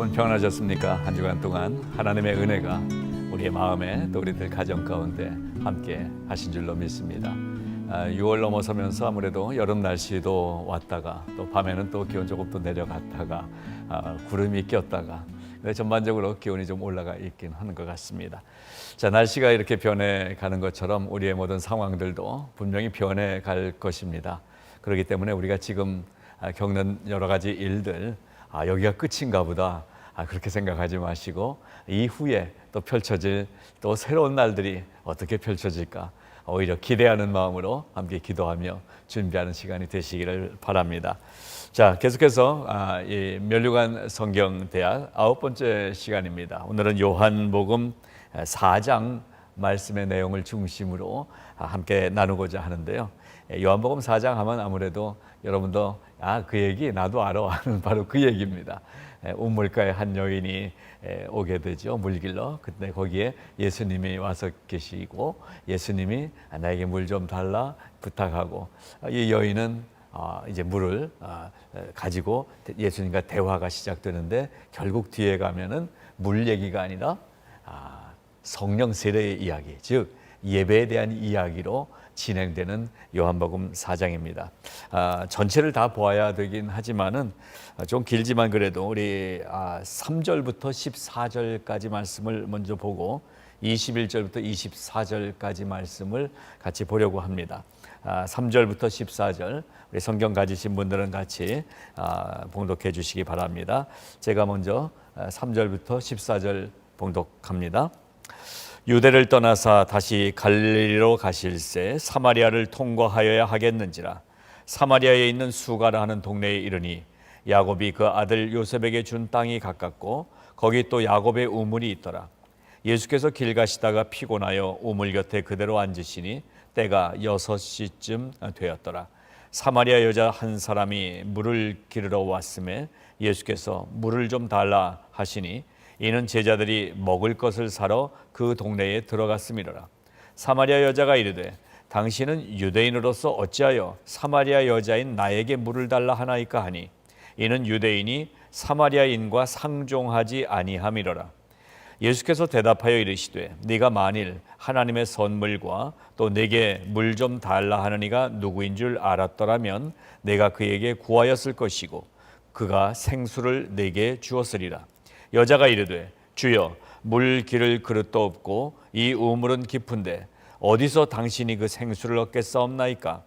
여러분 평안하셨습니까? 한 주간 동안 하나님의 은혜가 우리의 마음에 또 우리들 가정 가운데 함께 하신 줄로 믿습니다. 6월 넘어서면서 아무래도 여름 날씨도 왔다가 또 밤에는 또 기온 조금 또 내려갔다가 구름이 꼈다가 전반적으로 기온이 좀 올라가 있긴 하는 것 같습니다. 자, 날씨가 이렇게 변해가는 것처럼 우리의 모든 상황들도 분명히 변해갈 것입니다. 그렇기 때문에 우리가 지금 겪는 여러 가지 일들, 여기가 끝인가 보다, 그렇게 생각하지 마시고 이후에 또 펼쳐질 또 새로운 날들이 어떻게 펼쳐질까 오히려 기대하는 마음으로 함께 기도하며 준비하는 시간이 되시기를 바랍니다. 자, 계속해서 이 면류관 성경대학 9번째 시간입니다. 오늘은 요한복음 4장 말씀의 내용을 중심으로 함께 나누고자 하는데요. 요한복음 4장 하면 아무래도 여러분도 그 얘기 나도 알아 하는 바로 그 얘기입니다. 우물가에 한 여인이 오게 되죠. 물길로. 근데 거기에 예수님이 와서 계시고 예수님이 나에게 물 좀 달라 부탁하고 이 여인은 이제 물을 가지고 예수님과 대화가 시작되는데 결국 뒤에 가면은 물 얘기가 아니라 성령 세례의 이야기, 즉 예배에 대한 이야기로 진행되는 요한복음 4장입니다. 전체를 다 보아야 되긴 하지만은 좀 길지만 그래도 우리 3절부터 14절까지 말씀을 먼저 보고 21절부터 24절까지 말씀을 같이 보려고 합니다. 3절부터 14절 우리 성경 가지신 분들은 같이 봉독해 주시기 바랍니다. 제가 먼저 3절부터 14절 봉독합니다. 유대를 떠나사 다시 갈릴리로 가실새 사마리아를 통과하여야 하겠는지라. 사마리아에 있는 수가라 하는 동네에 이르니 야곱이 그 아들 요셉에게 준 땅이 가깝고 거기 또 야곱의 우물이 있더라. 예수께서 길 가시다가 피곤하여 우물 곁에 그대로 앉으시니 때가 6시쯤 되었더라. 사마리아 여자 한 사람이 물을 기르러 왔음에 예수께서 물을 좀 달라 하시니 이는 제자들이 먹을 것을 사러 그 동네에 들어갔음이로라. 사마리아 여자가 이르되 당신은 유대인으로서 어찌하여 사마리아 여자인 나에게 물을 달라 하나이까 하니 이는 유대인이 사마리아인과 상종하지 아니함이로라. 예수께서 대답하여 이르시되 네가 만일 하나님의 선물과 또 내게 물 좀 달라 하는 이가 누구인 줄 알았더라면 내가 그에게 구하였을 것이고 그가 생수를 내게 주었으리라. 여자가 이르되 주여 물 기를 그릇도 없고 이 우물은 깊은데 어디서 당신이 그 생수를 얻겠사옵나이까?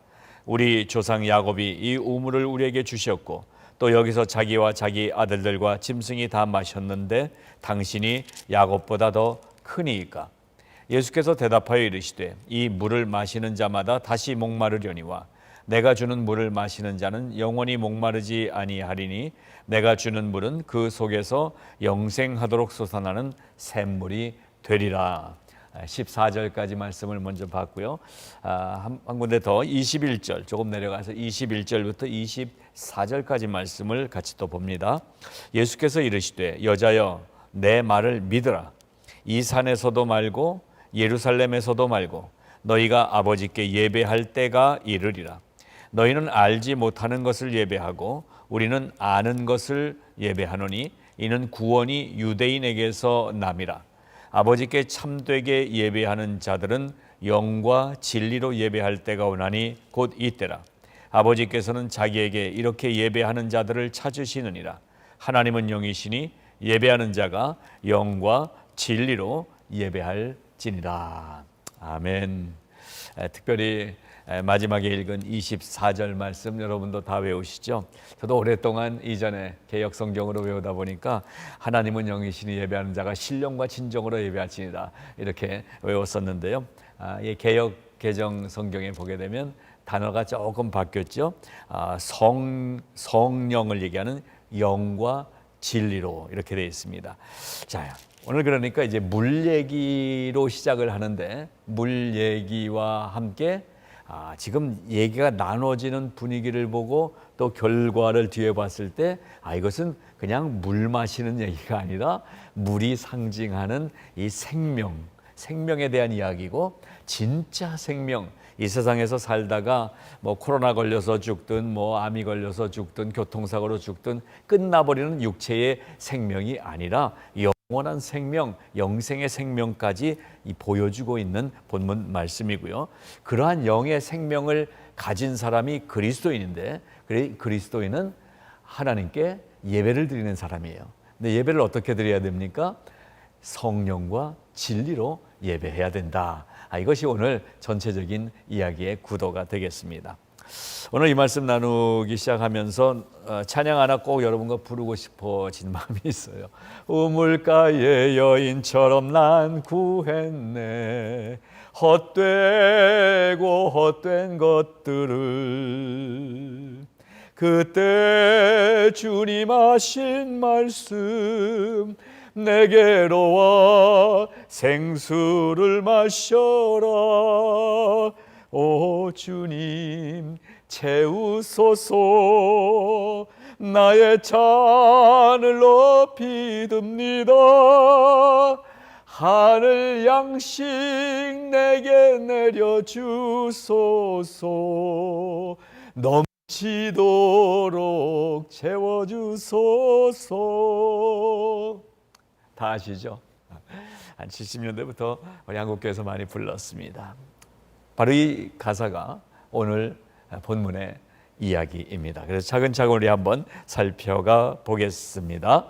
우리 조상 야곱이 이 우물을 우리에게 주셨고 또 여기서 자기와 자기 아들들과 짐승이 다 마셨는데 당신이 야곱보다 더 크니이까? 예수께서 대답하여 이르시되 이 물을 마시는 자마다 다시 목마르려니와 내가 주는 물을 마시는 자는 영원히 목마르지 아니하리니 내가 주는 물은 그 속에서 영생하도록 솟아나는 샘물이 되리라. 14절까지 말씀을 먼저 봤고요. 한 군데 더 21절 조금 내려가서 21절부터 24절까지 말씀을 같이 또 봅니다. 예수께서 이르시되 여자여 내 말을 믿으라. 이 산에서도 말고 예루살렘에서도 말고 너희가 아버지께 예배할 때가 이르리라. 너희는 알지 못하는 것을 예배하고 우리는 아는 것을 예배하노니 이는 구원이 유대인에게서 남이라. 아버지께 참되게 예배하는 자들은 영과 진리로 예배할 때가 오나니 곧 이때라. 아버지께서는 자기에게 이렇게 예배하는 자들을 찾으시느니라. 하나님은 영이시니 예배하는 자가 영과 진리로 예배할지니라. 아멘. 특별히 마지막에 읽은 24절 말씀 여러분도 다 외우시죠? 저도 오랫동안 이전에 개역 성경으로 외우다 보니까 하나님은 영이시니 예배하는 자가 신령과 진정으로 예배할지니라 이렇게 외웠었는데요. 이 개역 개정 성경에 보게 되면 단어가 조금 바뀌었죠. 성령을 얘기하는 영과 진리로 이렇게 되어 있습니다. 자, 오늘 그러니까 이제 물 얘기로 시작을 하는데 물 얘기와 함께 지금 얘기가 나눠지는 분위기를 보고 또 결과를 뒤에 봤을 때 이것은 그냥 물 마시는 얘기가 아니라 물이 상징하는 이 생명에 대한 이야기고 진짜 생명, 이 세상에서 살다가 뭐 코로나 걸려서 죽든 뭐 암이 걸려서 죽든 교통사고로 죽든 끝나버리는 육체의 생명이 아니라 영원한 생명, 영생의 생명까지 보여주고 있는 본문 말씀이고요. 그러한 영의 생명을 가진 사람이 그리스도인인데, 그리스도인은 하나님께 예배를 드리는 사람이에요. 근데 예배를 어떻게 드려야 됩니까? 성령과 진리로 예배해야 된다. 이것이 오늘 전체적인 이야기의 구도가 되겠습니다. 오늘 이 말씀 나누기 시작하면서 찬양 하나 꼭 여러분과 부르고 싶어진 마음이 있어요. 우물가의 여인처럼 난 구했네, 헛되고 헛된 것들을. 그때 주님 하신 말씀, 내게로 와 생수를 마셔라. 오 주님 채우소서, 나의 잔을 높이 듭니다. 하늘 양식 내게 내려주소서, 넘치도록 채워주소서. 다 아시죠? 한 70년대부터 우리 한국교회에서 많이 불렀습니다. 바로 이 가사가 오늘 본문의 이야기입니다. 그래서 차근차근 우리 한번 살펴가 보겠습니다.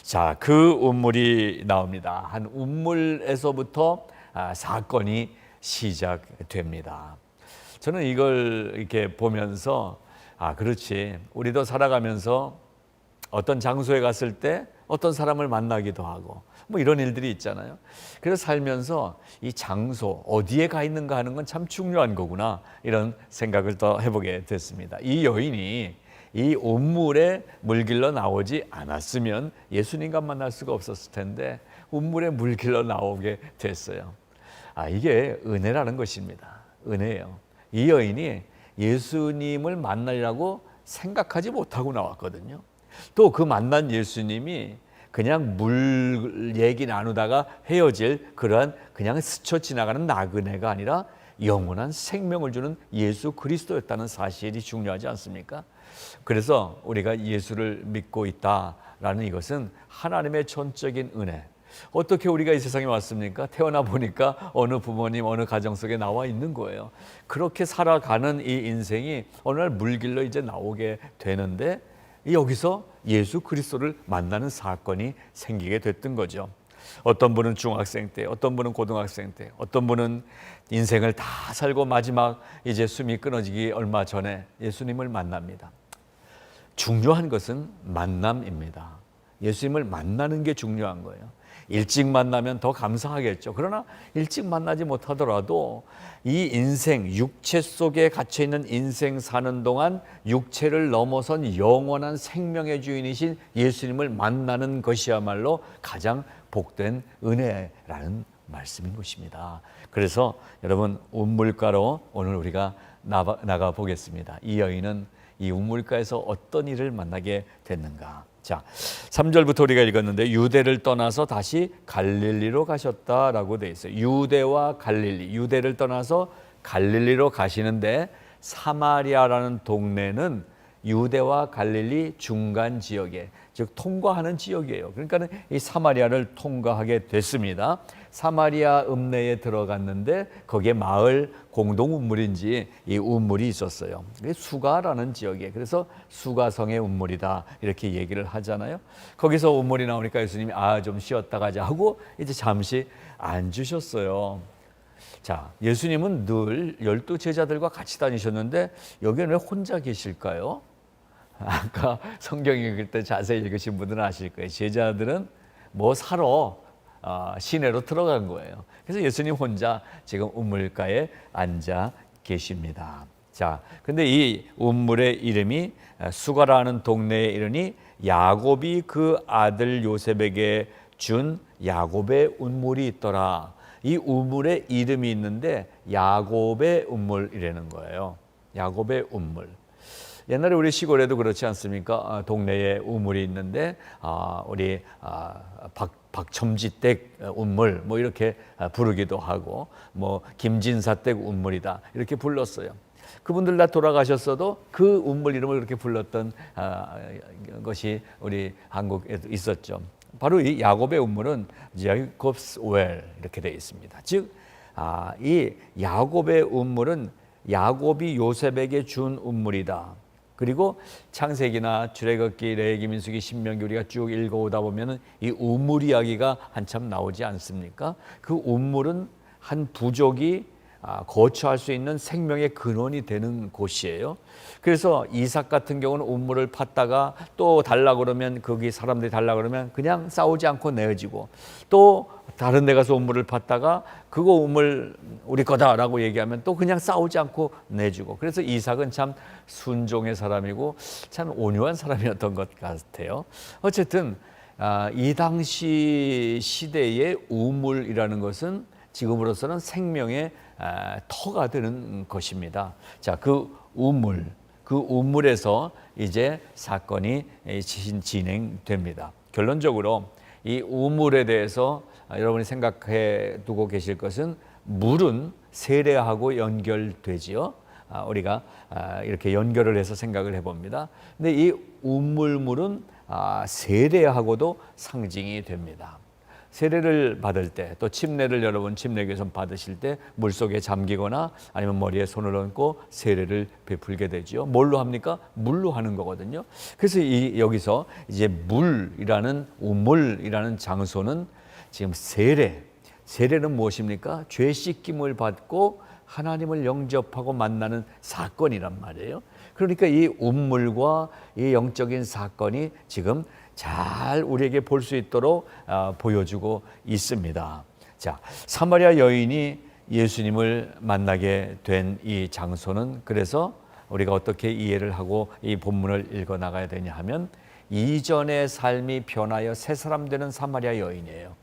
자, 그 운물이 나옵니다. 한 운물에서부터 사건이 시작됩니다. 저는 이걸 이렇게 보면서 그렇지, 우리도 살아가면서 어떤 장소에 갔을 때 어떤 사람을 만나기도 하고 뭐 이런 일들이 있잖아요. 그래서 살면서 이 장소 어디에 가 있는가 하는 건 참 중요한 거구나, 이런 생각을 더 해보게 됐습니다. 이 여인이 이 운물에 물길러 나오지 않았으면 예수님과 만날 수가 없었을 텐데 운물에 물길러 나오게 됐어요. 이게 은혜라는 것입니다. 은혜예요. 이 여인이 예수님을 만나려고 생각하지 못하고 나왔거든요. 또 그 만난 예수님이 그냥 물 얘기 나누다가 헤어질 그러한 그냥 스쳐 지나가는 나그네가 아니라 영원한 생명을 주는 예수 그리스도였다는 사실이 중요하지 않습니까? 그래서 우리가 예수를 믿고 있다라는 이것은 하나님의 전적인 은혜. 어떻게 우리가 이 세상에 왔습니까? 태어나 보니까 어느 부모님, 어느 가정 속에 나와 있는 거예요. 그렇게 살아가는 이 인생이 어느 날 물길로 이제 나오게 되는데, 여기서 예수 그리스도를 만나는 사건이 생기게 됐던 거죠. 어떤 분은 중학생 때, 어떤 분은 고등학생 때, 어떤 분은 인생을 다 살고 마지막 이제 숨이 끊어지기 얼마 전에 예수님을 만납니다. 중요한 것은 만남입니다. 예수님을 만나는 게 중요한 거예요. 일찍 만나면 더 감사하겠죠. 그러나 일찍 만나지 못하더라도 이 인생, 육체 속에 갇혀있는 인생 사는 동안 육체를 넘어선 영원한 생명의 주인이신 예수님을 만나는 것이야말로 가장 복된 은혜라는 말씀인 것입니다. 그래서 여러분, 운물가로 오늘 우리가 나가 보겠습니다. 이 여인은 이 운물가에서 어떤 일을 만나게 됐는가? 자, 3절부터 우리가 읽었는데 유대를 떠나서 다시 갈릴리로 가셨다라고 되어 있어요. 유대와 갈릴리, 유대를 떠나서 갈릴리로 가시는데 사마리아라는 동네는 유대와 갈릴리 중간 지역에, 즉 통과하는 지역이에요. 그러니까 이 사마리아를 통과하게 됐습니다. 사마리아 읍내에 들어갔는데 거기에 마을 공동 운물인지 이 운물이 있었어요. 수가라는 지역에, 그래서 수가성의 운물이다 이렇게 얘기를 하잖아요. 거기서 운물이 나오니까 예수님이 좀 쉬었다 가자 하고 이제 잠시 앉으셨어요. 자, 예수님은 늘 12 제자들과 같이 다니셨는데 여기는 왜 혼자 계실까요? 아까 성경 읽을 때 자세히 읽으신 분들은 아실 거예요. 제자들은 뭐 사러 시내로 들어간 거예요. 그래서 예수님 혼자 지금 운물가에 앉아 계십니다. 자, 근데 이 운물의 이름이 수가라는 동네에 이르니 야곱이 그 아들 요셉에게 준 야곱의 운물이 있더라. 이 운물의 이름이 있는데 야곱의 운물이라는 거예요. 야곱의 운물. 옛날에 우리 시골에도 그렇지 않습니까? 동네에 우물이 있는데 우리 박첨지댁 우물 뭐 이렇게 부르기도 하고 뭐 김진사댁 우물이다 이렇게 불렀어요. 그분들 다 돌아가셨어도 그 우물 이름을 그렇게 불렀던 것이 우리 한국에도 있었죠. 바로 이 야곱의 우물은 Jacob's well 이렇게 되어 있습니다. 즉, 이 야곱의 우물은 야곱이 요셉에게 준 우물이다. 그리고 창세기나 출애굽기, 레위기, 민수기, 신명기 우리가 쭉 읽어오다 보면은 이 우물 이야기가 한참 나오지 않습니까? 그 우물은 한 부족이 거처할 수 있는 생명의 근원이 되는 곳이에요. 그래서 이삭 같은 경우는 우물을 팠다가 또 달라 그러면 거기 사람들이 달라 그러면 그냥 싸우지 않고 내어지고, 또 다른 데 가서 우물을 팠다가 그거 우물 우리 거다라고 얘기하면 또 그냥 싸우지 않고 내주고. 그래서 이삭은 참 순종의 사람이고 참 온유한 사람이었던 것 같아요. 어쨌든 이 당시 시대의 우물이라는 것은 지금으로서는 생명의 터가 되는 것입니다. 자, 그 우물에서 이제 사건이 진행됩니다. 결론적으로 이 우물에 대해서 여러분이 생각해 두고 계실 것은, 물은 세례하고 연결되지요. 우리가 이렇게 연결을 해서 생각을 해봅니다. 근데 이 우물물은 세례하고도 상징이 됩니다. 세례를 받을 때, 또 침례를 여러분 침례교에서 받으실 때 물속에 잠기거나 아니면 머리에 손을 얹고 세례를 베풀게 되죠. 뭘로 합니까? 물로 하는 거거든요. 그래서 여기서 이제 물이라는 우물이라는 장소는 지금 세례는 무엇입니까? 죄 씻김을 받고 하나님을 영접하고 만나는 사건이란 말이에요. 그러니까 이 우물과 이 영적인 사건이 지금 잘 우리에게 볼 수 있도록 보여주고 있습니다. 자, 사마리아 여인이 예수님을 만나게 된 이 장소는, 그래서 우리가 어떻게 이해를 하고 이 본문을 읽어 나가야 되냐 하면, 이전의 삶이 변하여 새 사람 되는 사마리아 여인이에요.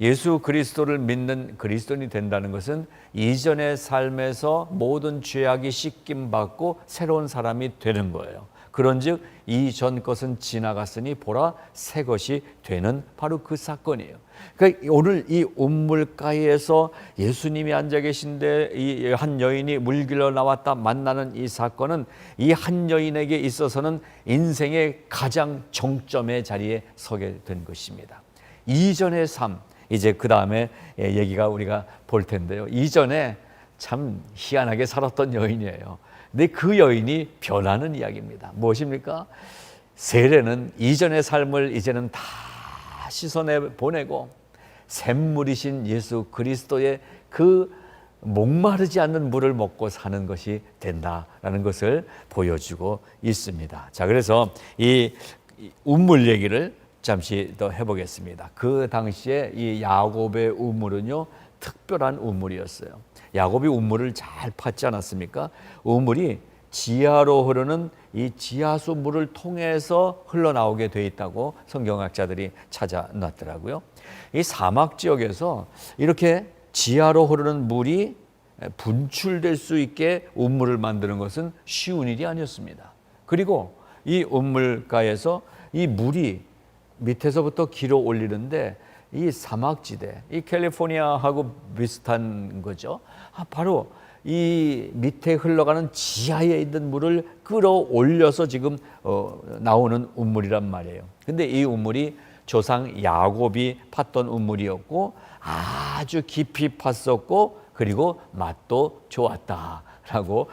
예수 그리스도를 믿는 그리스도인이 된다는 것은 이전의 삶에서 모든 죄악이 씻김 받고 새로운 사람이 되는 거예요. 그런즉 이전 것은 지나갔으니 보라 새 것이 되는 바로 그 사건이에요. 그러니까 오늘 이 우물가에서 예수님이 앉아 계신데 이 한 여인이 물 길러 나왔다 만나는 이 사건은 이 한 여인에게 있어서는 인생의 가장 정점의 자리에 서게 된 것입니다. 이전의 삶, 이제 그 다음에 얘기가 우리가 볼 텐데요. 이전에 참 희한하게 살았던 여인이에요. 근데 그 여인이 변하는 이야기입니다. 무엇입니까? 세례는 이전의 삶을 이제는 다 씻어내 보내고 샘물이신 예수 그리스도의 그 목마르지 않는 물을 먹고 사는 것이 된다라는 것을 보여주고 있습니다. 자, 그래서 이 우물 얘기를 잠시 더 해보겠습니다. 그 당시에 이 야곱의 우물은요, 특별한 우물이었어요. 야곱이 우물을 잘 팠지 않았습니까? 우물이 지하로 흐르는 이 지하수 물을 통해서 흘러나오게 돼 있다고 성경학자들이 찾아놨더라고요. 이 사막 지역에서 이렇게 지하로 흐르는 물이 분출될 수 있게 우물을 만드는 것은 쉬운 일이 아니었습니다. 그리고 이 우물가에서 이 물이 밑에서부터 길어 올리는데, 이 사막지대, 이 캘리포니아하고 비슷한 거죠. 바로 이 밑에 흘러가는 지하에 있는 물을 끌어올려서 지금 나오는 우물이란 말이에요. 근데 이 우물이 조상 야곱이 팠던 우물이었고 아주 깊이 팠었고 그리고 맛도 좋았다라고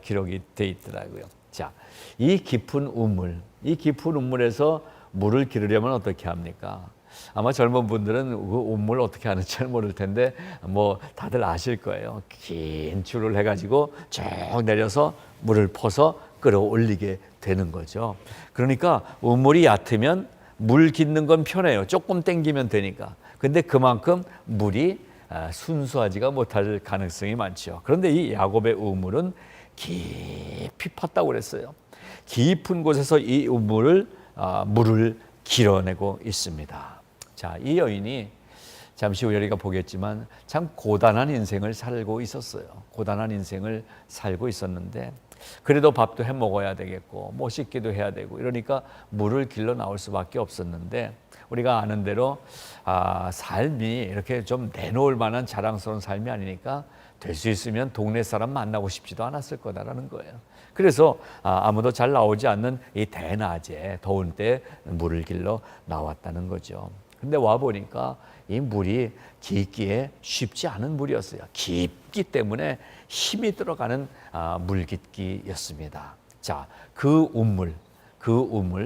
기록이 돼 있더라고요. 자, 이 깊은 우물에서 물을 기르려면 어떻게 합니까? 아마 젊은 분들은 그 우물 어떻게 하는지 잘 모를 텐데 뭐 다들 아실 거예요. 긴 줄을 해가지고 쭉 내려서 물을 퍼서 끌어올리게 되는 거죠. 그러니까 우물이 얕으면 물 깃는 건 편해요. 조금 당기면 되니까. 근데 그만큼 물이 순수하지가 못할 가능성이 많죠. 그런데 이 야곱의 우물은 깊이 팠다고 그랬어요. 깊은 곳에서 이 물을 길어내고 있습니다. 자, 이 여인이 잠시 후 우리가 보겠지만 참 고단한 인생을 살고 있었어요. 고단한 인생을 살고 있었는데 그래도 밥도 해 먹어야 되겠고 뭐 씻기도 해야 되고 이러니까 물을 길러 나올 수밖에 없었는데 우리가 아는 대로 삶이 이렇게 좀 내놓을 만한 자랑스러운 삶이 아니니까 될 수 있으면 동네 사람 만나고 싶지도 않았을 거다라는 거예요. 그래서 아무도 잘 나오지 않는 이 대낮에 더운 때 물을 길러 나왔다는 거죠. 근데 와 보니까 이 물이 깊기에 쉽지 않은 물이었어요. 깊기 때문에 힘이 들어가는 물깃기였습니다. 자, 그 우물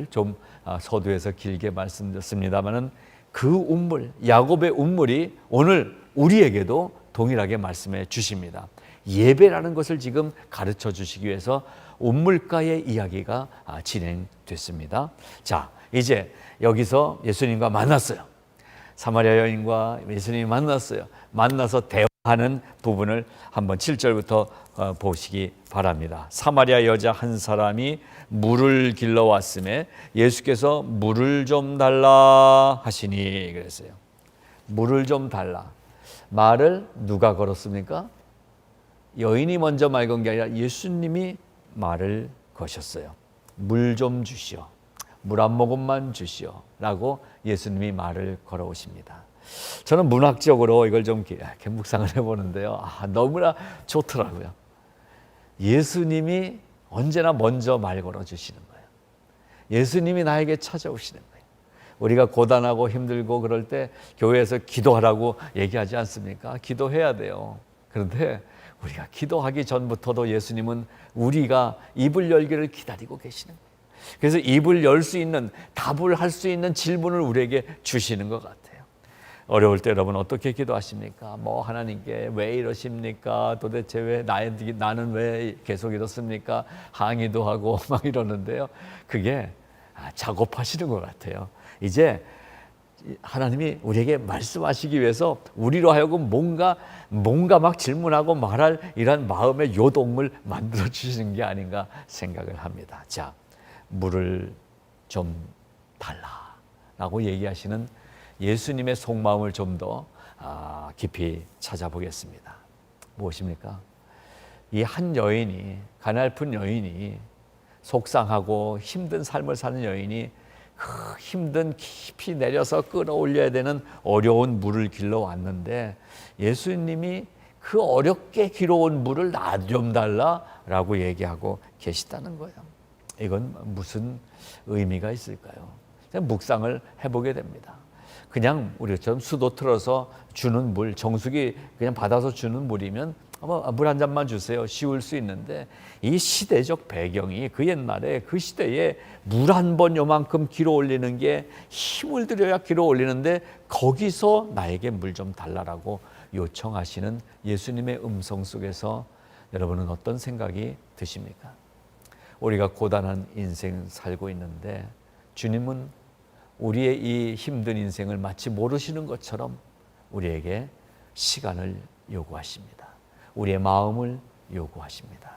좀 서두에서 길게 말씀드렸습니다만은 그 우물, 야곱의 우물이 오늘 우리에게도 동일하게 말씀해 주십니다. 예배라는 것을 지금 가르쳐 주시기 위해서 우물가의 이야기가 진행됐습니다. 자, 이제 여기서 예수님과 만났어요. 사마리아 여인과 예수님이 만났어요. 만나서 대화하는 부분을 한번 7절부터 보시기 바랍니다. 사마리아 여자 한 사람이 물을 길러 왔음에 예수께서 물을 좀 달라 하시니 그랬어요. 물을 좀 달라. 말을 누가 걸었습니까? 여인이 먼저 말 건 게 아니라 예수님이 말을 거셨어요. 물 좀 주시오. 물 한 모금만 주시오. 라고 예수님이 말을 걸어오십니다. 저는 문학적으로 이걸 좀 묵상을 해보는데요. 너무나 좋더라고요. 예수님이 언제나 먼저 말 걸어주시는 거예요. 예수님이 나에게 찾아오시는 거예요. 우리가 고단하고 힘들고 그럴 때 교회에서 기도하라고 얘기하지 않습니까? 기도해야 돼요. 그런데 우리가 기도하기 전부터도 예수님은 우리가 입을 열기를 기다리고 계시는 거예요. 그래서 입을 열 수 있는, 답을 할 수 있는 질문을 우리에게 주시는 것 같아요. 어려울 때 여러분 어떻게 기도하십니까? 하나님께 왜 이러십니까? 도대체 왜 나는 왜 계속 이렇습니까? 항의도 하고 막 이러는데요. 그게 작업하시는 것 같아요. 이제 하나님이 우리에게 말씀하시기 위해서 우리로 하여금 뭔가 막 질문하고 말할 이런 마음의 요동을 만들어 주시는 게 아닌가 생각을 합니다. 자, 물을 좀 달라라고 얘기하시는 예수님의 속마음을 좀 더 깊이 찾아보겠습니다. 무엇입니까? 이 한 여인이, 가냘픈 여인이, 속상하고 힘든 삶을 사는 여인이 그 힘든 깊이 내려서 끌어올려야 되는 어려운 물을 길러 왔는데 예수님이 그 어렵게 길어온 물을 나 좀 달라라고 얘기하고 계시다는 거예요. 이건 무슨 의미가 있을까요? 그냥 묵상을 해보게 됩니다. 그냥 우리처럼 수도 틀어서 주는 물, 정수기 그냥 받아서 주는 물이면 물 한 잔만 주세요. 쉬울 수 있는데 이 시대적 배경이 그 옛날에 그 시대에 물 한 번 요만큼 길어 올리는 게 힘을 들여야 길어 올리는데 거기서 나에게 물 좀 달라라고 요청하시는 예수님의 음성 속에서 여러분은 어떤 생각이 드십니까? 우리가 고단한 인생 살고 있는데 주님은 우리의 이 힘든 인생을 마치 모르시는 것처럼 우리에게 시간을 요구하십니다. 우리의 마음을 요구하십니다.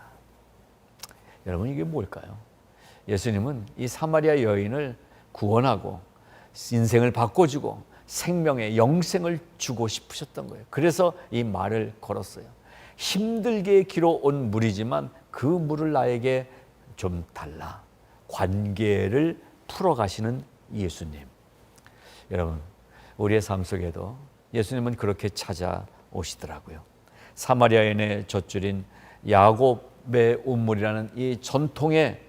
여러분 이게 뭘까요? 예수님은 이 사마리아 여인을 구원하고 인생을 바꿔주고 생명의 영생을 주고 싶으셨던 거예요. 그래서 이 말을 걸었어요. 힘들게 길어온 물이지만 그 물을 나에게 좀 달라. 관계를 풀어가시는 예수님. 여러분 우리의 삶 속에도 예수님은 그렇게 찾아오시더라고요. 사마리아인의 젖줄인 야곱의 우물이라는 이 전통의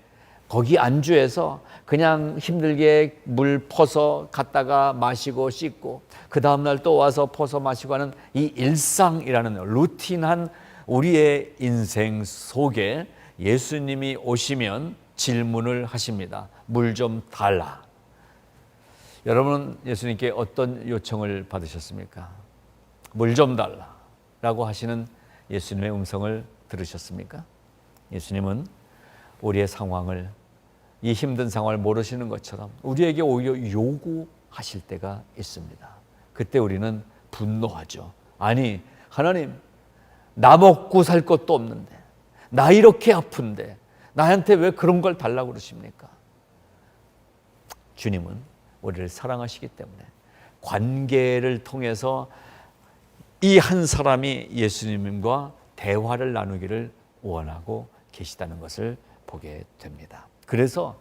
거기 안주해서 그냥 힘들게 물 퍼서 갔다가 마시고 씻고 그 다음날 또 와서 퍼서 마시고 하는 이 일상이라는 루틴한 우리의 인생 속에 예수님이 오시면 질문을 하십니다. 물 좀 달라. 여러분은 예수님께 어떤 요청을 받으셨습니까? 물 좀 달라 라고 하시는 예수님의 음성을 들으셨습니까? 예수님은 우리의 상황을, 이 힘든 상황을 모르시는 것처럼 우리에게 오히려 요구하실 때가 있습니다. 그때 우리는 분노하죠. 아니 하나님, 나 먹고 살 것도 없는데, 나 이렇게 아픈데 나한테 왜 그런 걸 달라고 그러십니까? 주님은 우리를 사랑하시기 때문에 관계를 통해서 이 한 사람이 예수님과 대화를 나누기를 원하고 계시다는 것을 보게 됩니다. 그래서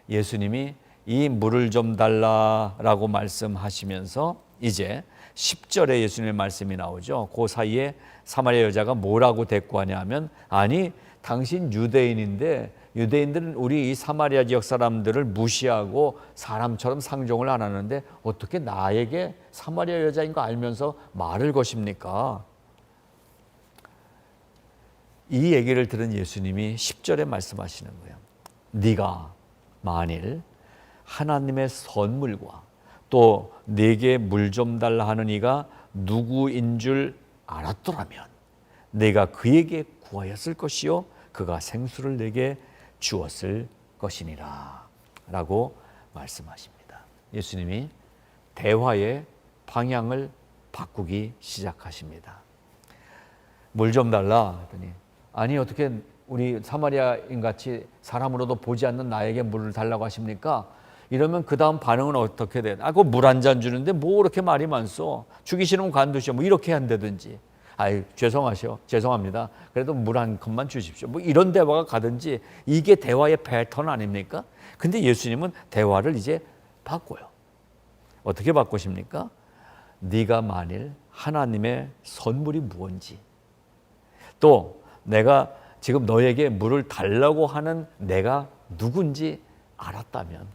예수님이 이 물을 좀 달라라고 말씀하시면서 이제 10절에 예수님의 말씀이 나오죠. 그 사이에 사마리아 여자가 뭐라고 대꾸하냐 하면, 아니 당신 유대인인데 유대인들은 우리 이 사마리아 지역 사람들을 무시하고 사람처럼 상종을 안 하는데 어떻게 나에게 사마리아 여자인 거 알면서 말을 거십니까? 이 얘기를 들은 예수님이 10절에 말씀하시는 거예요. 네가 만일 하나님의 선물과 또 네게 물 좀 달라 하는 이가 누구인 줄 알았더라면 내가 그에게 구하였을 것이요 그가 생수를 내게 주었을 것이니라 라고 말씀하십니다. 예수님이 대화의 방향을 바꾸기 시작하십니다. 물 좀 달라 하더니, 아니 어떻게 우리 사마리아인같이 사람으로도 보지 않는 나에게 물을 달라고 하십니까? 이러면 그 다음 반응은 어떻게 돼? 그 물 한 잔 주는데 뭐 그렇게 말이 많소? 주기 싫으면 관두시오. 뭐 이렇게 한다든지. 죄송합니다. 그래도 물 한 컵만 주십시오. 뭐 이런 대화가 가든지, 이게 대화의 패턴 아닙니까? 근데 예수님은 대화를 이제 바꿔요. 어떻게 바꾸십니까? 네가 만일 하나님의 선물이 무언지, 또 내가 지금 너에게 물을 달라고 하는 내가 누군지 알았다면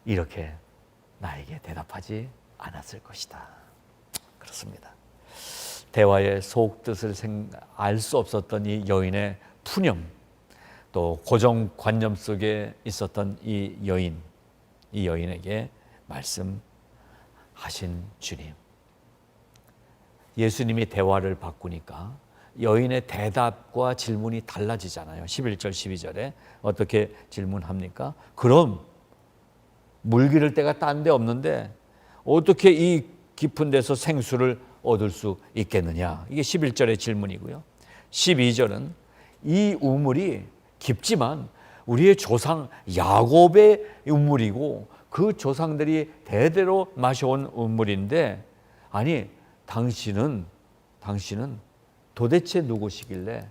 이렇게 나에게 대답하지 않았을 것이다. 그렇습니다. 대화의 속뜻을 알 수 없었던 이 여인의 푸념, 또 고정관념 속에 있었던 이 여인에게 말씀하신 주님. 예수님이 대화를 바꾸니까 여인의 대답과 질문이 달라지잖아요. 11절 12절에 어떻게 질문합니까? 그럼 물 기를 데가 딴 데 없는데 어떻게 이 깊은 데서 생수를 얻을 수 있겠느냐? 이게 11절의 질문이고요. 12절은 이 우물이 깊지만 우리의 조상 야곱의 우물이고 그 조상들이 대대로 마셔온 우물인데, 아니 당신은 도대체 누구시길래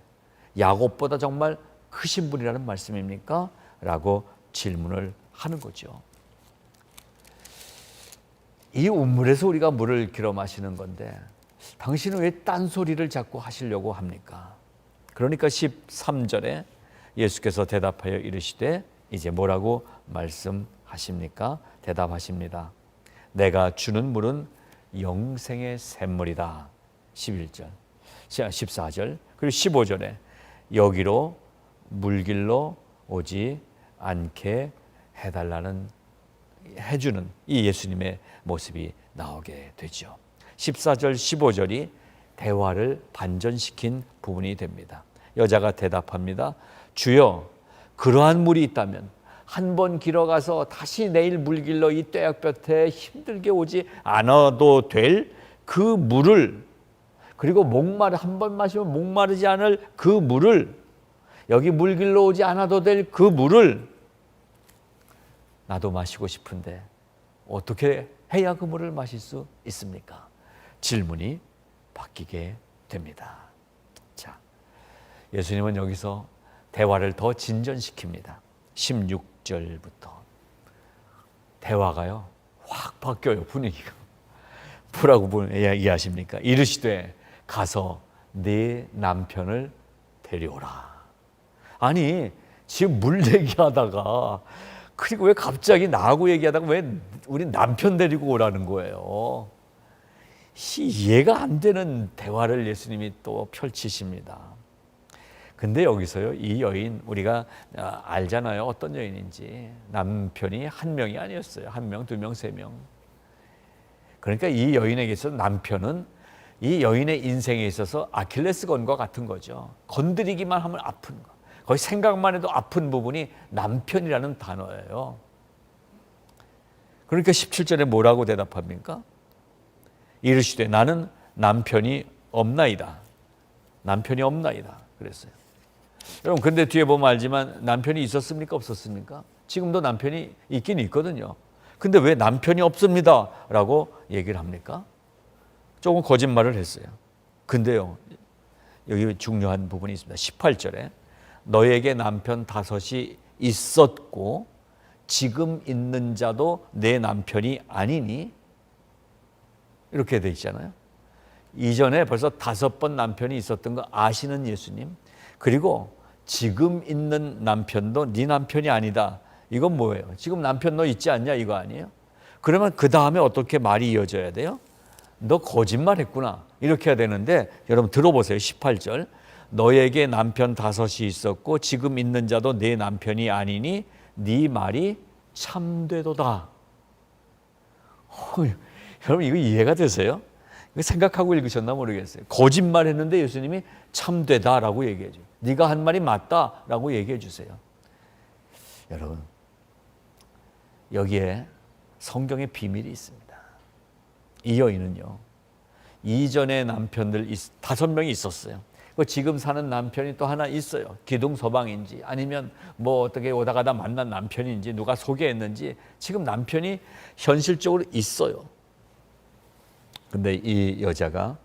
야곱보다 정말 크신 분이라는 말씀입니까? 라고 질문을 하는 거죠. 이 우물에서 우리가 물을 길어 마시는 건데 당신은 왜 딴소리를 자꾸 하시려고 합니까? 그러니까 13절에 예수께서 대답하여 이르시되, 이제 뭐라고 말씀하십니까? 대답하십니다. 내가 주는 물은 영생의 샘물이다. 11절, 14절, 그리고 15절에 여기로 물길로 오지 않게 해주는 이 예수님의 모습이 나오게 되죠. 14절, 15절이 대화를 반전시킨 부분이 됩니다. 여자가 대답합니다. 주여, 그러한 물이 있다면 한 번 길어가서 다시 내일 물길로 이 떼약볕에 힘들게 오지 않아도 될 그 물을, 그리고 한 번 마시면 목마르지 않을 그 물을, 여기 물길로 오지 않아도 될 그 물을 나도 마시고 싶은데 어떻게 해야 그 물을 마실 수 있습니까? 질문이 바뀌게 됩니다. 자, 예수님은 여기서 대화를 더 진전시킵니다. 16절부터 대화가요 확 바뀌어요. 분위기가. 뭐라고 이해하십니까? 이르시되 가서 네 남편을 데려오라. 아니 지금 물 얘기하다가, 그리고 왜 갑자기 나하고 얘기하다가 왜 우리 남편 데리고 오라는 거예요? 이해가 안 되는 대화를 예수님이 또 펼치십니다. 근데 여기서요, 이 여인 우리가 알잖아요. 어떤 여인인지. 남편이 한 명이 아니었어요. 한 명, 두 명, 세 명. 그러니까 이 여인에게 있어서 남편은 이 여인의 인생에 있어서 아킬레스건과 같은 거죠. 건드리기만 하면 아픈 거. 거의 생각만 해도 아픈 부분이 남편이라는 단어예요. 그러니까 17절에 뭐라고 대답합니까? 이르시되 나는 남편이 없나이다. 남편이 없나이다. 그랬어요. 여러분, 근데 뒤에 보면 알지만 남편이 있었습니까? 없었습니까? 지금도 남편이 있긴 있거든요. 근데 왜 남편이 없습니다 라고 얘기를 합니까? 조금 거짓말을 했어요. 근데요, 여기 중요한 부분이 있습니다. 18절에 너에게 남편 5이 있었고 지금 있는 자도 내 남편이 아니니, 이렇게 돼 있잖아요. 이전에 벌써 5번 남편이 있었던 거 아시는 예수님, 그리고 지금 있는 남편도 네 남편이 아니다. 이건 뭐예요? 지금 남편 너 있지 않냐, 이거 아니에요? 그러면 그 다음에 어떻게 말이 이어져야 돼요? 너 거짓말했구나, 이렇게 해야 되는데, 여러분 들어보세요. 18절 너에게 남편 5이 있었고 지금 있는 자도 네 남편이 아니니 네 말이 참되도다. 여러분 이거 이해가 되세요? 이거 생각하고 읽으셨나 모르겠어요. 거짓말했는데 예수님이 참되다라고 얘기해 줘요. 네가 한 말이 맞다라고 얘기해 주세요. 여러분, 여기에 성경의 비밀이 있습니다. 이 여인은요, 이전에 남편들 5명이 있었어요. 지금 사는 남편이 또 하나 있어요. 기둥서방인지 아니면 뭐 어떻게 오다 가다 만난 남편인지 누가 소개했는지 지금 남편이 현실적으로 있어요. 근데 이 여자가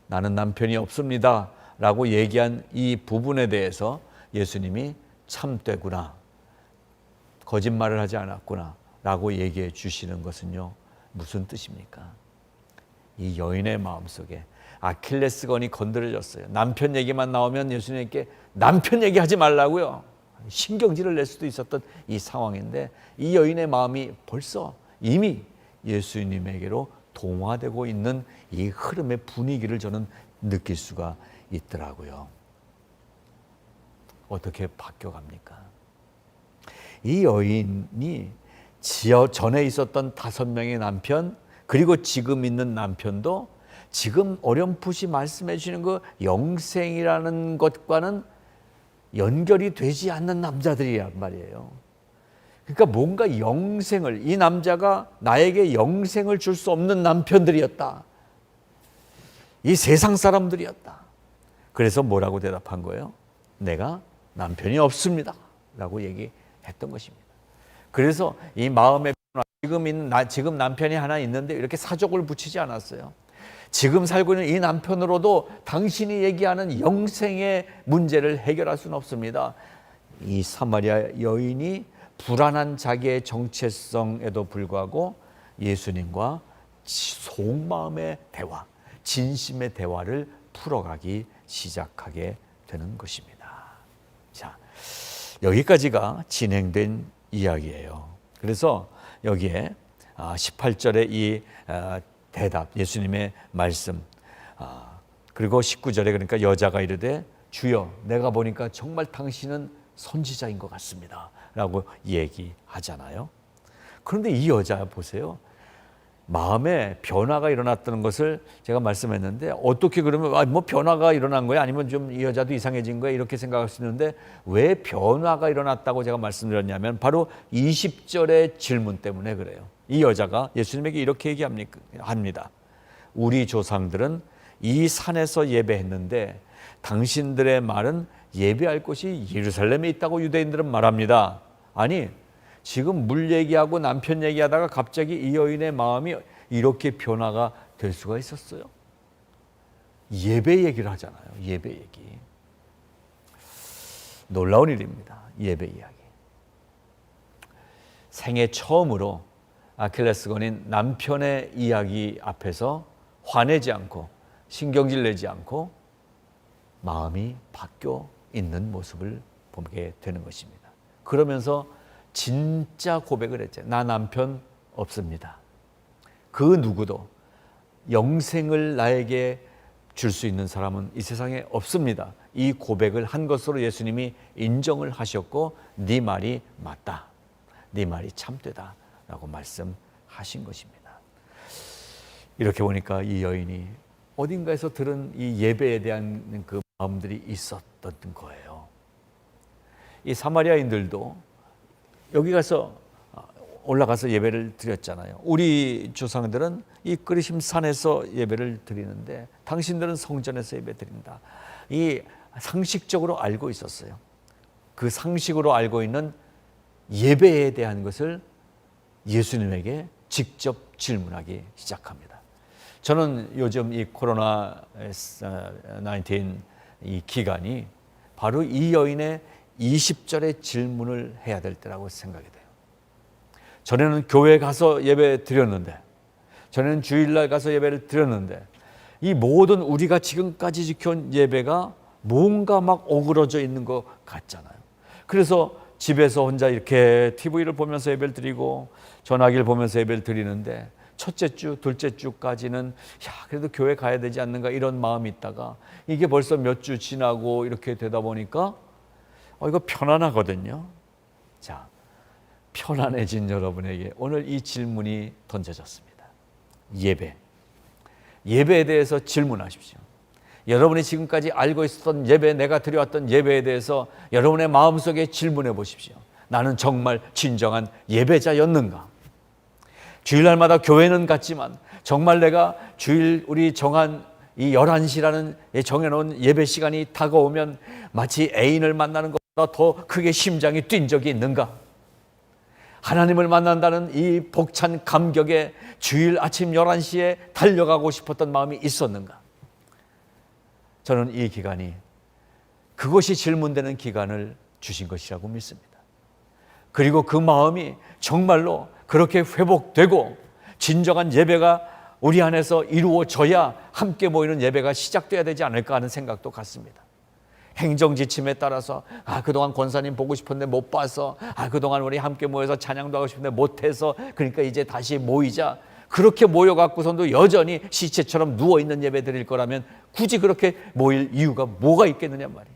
나는 남편이 없습니다 라고 얘기한 이 부분에 대해서 예수님이 참되구나, 거짓말을 하지 않았구나 라고 얘기해 주시는 것은요, 무슨 뜻입니까? 이 여인의 마음속에 아킬레스건이 건드려졌어요. 남편 얘기만 나오면 예수님께 남편 얘기하지 말라고요, 신경질을 낼 수도 있었던 이 상황인데, 이 여인의 마음이 벌써 이미 예수님에게로 동화되고 있는 이 흐름의 분위기를 저는 느낄 수가 있더라고요. 어떻게 바뀌어갑니까? 이 여인이 전에 있었던 5명의 남편, 그리고 지금 있는 남편도 지금 어렴풋이 말씀해 주시는 그 영생이라는 것과는 연결이 되지 않는 남자들이란 말이에요. 그러니까 뭔가 영생을, 이 남자가 나에게 영생을 줄 수 없는 남편들이었다. 이 세상 사람들이었다. 그래서 뭐라고 대답한 거예요? 내가 남편이 없습니다 라고 얘기했던 것입니다. 그래서 이 마음의 지금 남편이 하나 있는데 이렇게 사족을 붙이지 않았어요. 지금 살고 있는 이 남편으로도 당신이 얘기하는 영생의 문제를 해결할 수는 없습니다. 이 사마리아 여인이 불안한 자기의 정체성에도 불구하고 예수님과 속마음의 대화, 진심의 대화를 풀어가기 시작하게 되는 것입니다. 자, 여기까지가 진행된 이야기예요. 그래서 여기에 18절에 이 대답, 예수님의 말씀, 그리고 19절에 그러니까 여자가 이르되 주여 내가 보니까 정말 당신은 선지자인 것 같습니다 라고 얘기하잖아요. 그런데 이 여자 보세요. 마음에 변화가 일어났다는 것을 제가 말씀했는데, 어떻게 그러면 뭐 변화가 일어난 거야? 아니면 좀 이 여자도 이상해진 거야? 이렇게 생각할 수 있는데, 왜 변화가 일어났다고 제가 말씀드렸냐면 바로 20절의 질문 때문에 그래요. 이 여자가 예수님에게 이렇게 얘기합니다. 우리 조상들은 이 산에서 예배했는데 당신들의 말은 예배할 곳이 예루살렘에 있다고 유대인들은 말합니다. 아니, 지금 물 얘기하고 남편 얘기하다가 갑자기 이 여인의 마음이 이렇게 변화가 될 수가 있었어요. 예배 얘기를 하잖아요. 예배 얘기. 놀라운 일입니다. 예배 이야기. 생애 처음으로 아킬레스건인 남편의 이야기 앞에서 화내지 않고 신경질 내지 않고 마음이 바뀌어 있는 모습을 보게 되는 것입니다. 그러면서 진짜 고백을 했죠. 나 남편 없습니다. 그 누구도 영생을 나에게 줄 수 있는 사람은 이 세상에 없습니다. 이 고백을 한 것으로 예수님이 인정을 하셨고 네 말이 맞다, 네 말이 참되다 라고 말씀하신 것입니다. 이렇게 보니까 이 여인이 어딘가에서 들은 이 예배에 대한 그 마음들이 있었던 거예요. 이 사마리아인들도 여기 가서 올라가서 예배를 드렸잖아요. 우리 조상들은 이 그리심 산에서 예배를 드리는데 당신들은 성전에서 예배 드린다. 이 상식적으로 알고 있었어요. 그 상식으로 알고 있는 예배에 대한 것을 예수님에게 직접 질문하기 시작합니다. 저는 요즘 이 코로나 19 이 기간이 바로 이 여인의 20절의 질문을 해야 될 때라고 생각이 돼요. 전에는 교회 가서 예배 드렸는데, 전에는 주일날 가서 예배를 드렸는데, 이 모든 우리가 지금까지 지켜온 예배가 뭔가 막 오그러져 있는 것 같잖아요. 그래서 집에서 혼자 이렇게 TV를 보면서 예배를 드리고 전화기를 보면서 예배를 드리는데, 첫째 주, 둘째 주까지는 그래도 교회 가야 되지 않는가 이런 마음이 있다가 이게 벌써 몇 주 지나고 이렇게 되다 보니까 이거 편안하거든요. 자, 편안해진 여러분에게 오늘 이 질문이 던져졌습니다. 예배에 대해서 질문하십시오. 여러분이 지금까지 알고 있었던 예배, 내가 드려왔던 예배에 대해서 여러분의 마음속에 질문해 보십시오. 나는 정말 진정한 예배자였는가? 주일날마다 교회는 갔지만 정말 내가 주일 우리 정한 이 11시라는 정해놓은 예배 시간이 다가오면 마치 애인을 만나는 것보다 더 크게 심장이 뛴 적이 있는가? 하나님을 만난다는 이 벅찬 감격에 주일 아침 11시에 달려가고 싶었던 마음이 있었는가? 저는 이 기간이 그것이 질문되는 기간을 주신 것이라고 믿습니다. 그리고 그 마음이 정말로 그렇게 회복되고 진정한 예배가 우리 안에서 이루어져야 함께 모이는 예배가 시작돼야 되지 않을까 하는 생각도 같습니다. 행정지침에 따라서 그동안 권사님 보고 싶었는데 못 봐서, 그동안 우리 함께 모여서 찬양도 하고 싶은데 못해서, 그러니까 이제 다시 모이자. 그렇게 모여갖고선도 여전히 시체처럼 누워있는 예배 드릴 거라면 굳이 그렇게 모일 이유가 뭐가 있겠느냐 말이에요.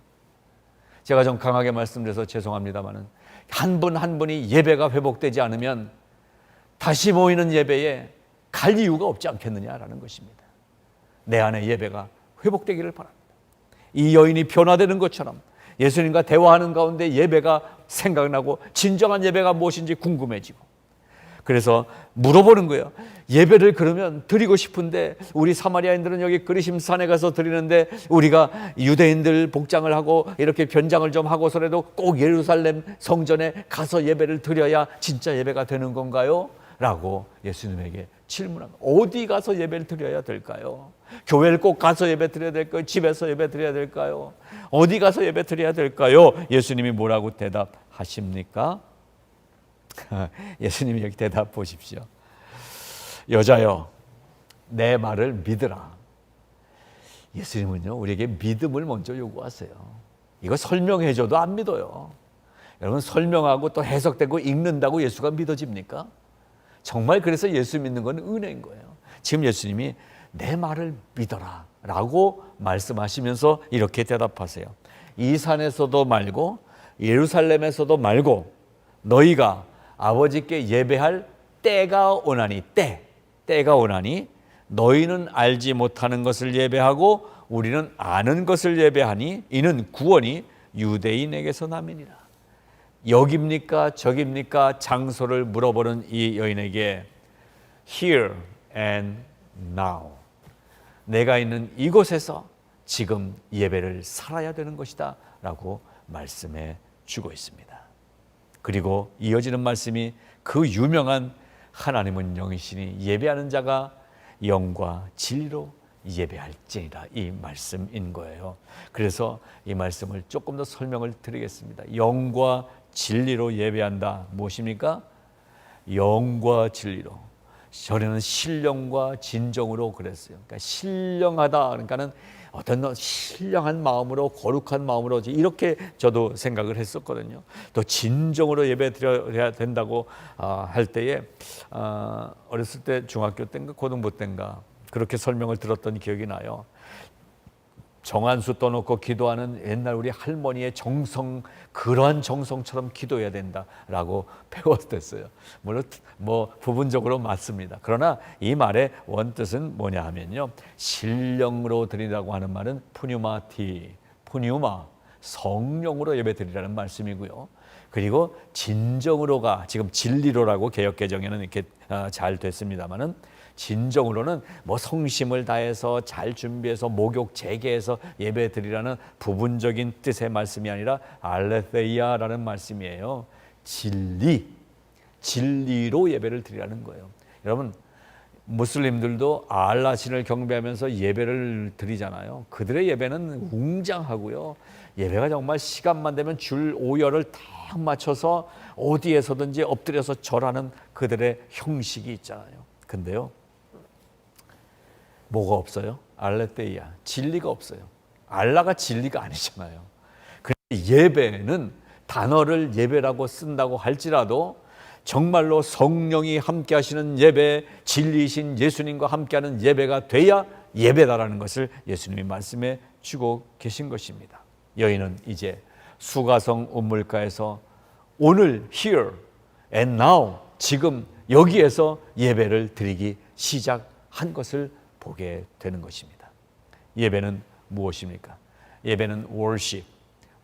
제가 좀 강하게 말씀드려서 죄송합니다만은 한 분 한 분이 예배가 회복되지 않으면 다시 모이는 예배에 갈 이유가 없지 않겠느냐라는 것입니다. 내 안에 예배가 회복되기를 바랍니다. 이 여인이 변화되는 것처럼 예수님과 대화하는 가운데 예배가 생각나고 진정한 예배가 무엇인지 궁금해지고, 그래서 물어보는 거예요. 예배를 그러면 드리고 싶은데 우리 사마리아인들은 여기 그리심산에 가서 드리는데 우리가 유대인들 복장을 하고 이렇게 변장을 좀 하고서라도 꼭 예루살렘 성전에 가서 예배를 드려야 진짜 예배가 되는 건가요? 라고 예수님에게 질문한 거예요. 어디 가서 예배를 드려야 될까요? 교회를 꼭 가서 예배 드려야 될까요? 집에서 예배 드려야 될까요? 어디 가서 예배 드려야 될까요? 예수님이 뭐라고 대답하십니까? 예수님이 여기 대답 보십시오. 여자여, 내 말을 믿으라. 예수님은요, 우리에게 믿음을 먼저 요구하세요. 이거 설명해줘도 안 믿어요. 여러분, 설명하고 또 해석되고 읽는다고 예수가 믿어집니까? 정말 그래서 예수 믿는 건 은혜인 거예요. 지금 예수님이 내 말을 믿어라 라고 말씀하시면서 이렇게 대답하세요. 이 산에서도 말고 예루살렘에서도 말고 너희가 아버지께 예배할 때가 오나니, 때가 오나니 너희는 알지 못하는 것을 예배하고 우리는 아는 것을 예배하니 이는 구원이 유대인에게서 남이니라. 여기입니까 저기입니까 장소를 물어보는 이 여인에게 Here and now, 내가 있는 이곳에서 지금 예배를 살아야 되는 것이다 라고 말씀해 주고 있습니다. 그리고 이어지는 말씀이 그 유명한 하나님은 영이시니 예배하는 자가 영과 진리로 예배할지니라, 이 말씀인 거예요. 그래서 이 말씀을 조금 더 설명을 드리겠습니다. 영과 진리로 예배한다. 무엇입니까? 영과 진리로. 전에는 신령과 진정으로 그랬어요. 그러니까 신령하다. 그러니까는 어떤 신령한 마음으로, 거룩한 마음으로, 이렇게 저도 생각을 했었거든요. 또 진정으로 예배 드려야 된다고 할 때에 어렸을 때 중학교 때인가 고등부 때인가 그렇게 설명을 들었던 기억이 나요. 정한수 떠놓고 기도하는 옛날 우리 할머니의 정성, 그러한 정성처럼 기도해야 된다라고 배웠댔어요. 물론 부분적으로 맞습니다. 그러나 이 말의 원뜻은 뭐냐 하면요, 신령으로 드리라고 하는 말은 푸뉴마, 성령으로 예배 드리라는 말씀이고요. 그리고 진정으로가 지금 진리로라고 개역개정에는 이렇게 잘 됐습니다만은, 진정으로는 성심을 다해서 잘 준비해서 목욕 재개해서 예배 드리라는 부분적인 뜻의 말씀이 아니라 알레the이아라는 말씀이에요. 진리로 예배를 드리라는 거예요. 여러분, 무슬림들도 알라 신을 경배하면서 예배를 드리잖아요. 그들의 예배는 웅장하고요. 예배가 정말 시간만 되면 줄 5열을 딱 맞춰서 어디에서든지 엎드려서 절하는 그들의 형식이 있잖아요. 근데요, 뭐가 없어요? 알레테이아, 진리가 없어요. 알라가 진리가 아니잖아요. 예배는 단어를 예배라고 쓴다고 할지라도 정말로 성령이 함께 하시는 예배, 진리이신 예수님과 함께하는 예배가 돼야 예배다라는 것을 예수님이 말씀해 주고 계신 것입니다. 여인은 이제 수가성 우물가에서 오늘 here and now 지금 여기에서 예배를 드리기 시작한 것을 보게 되는 것입니다. 예배는 무엇입니까? 예배는 worship,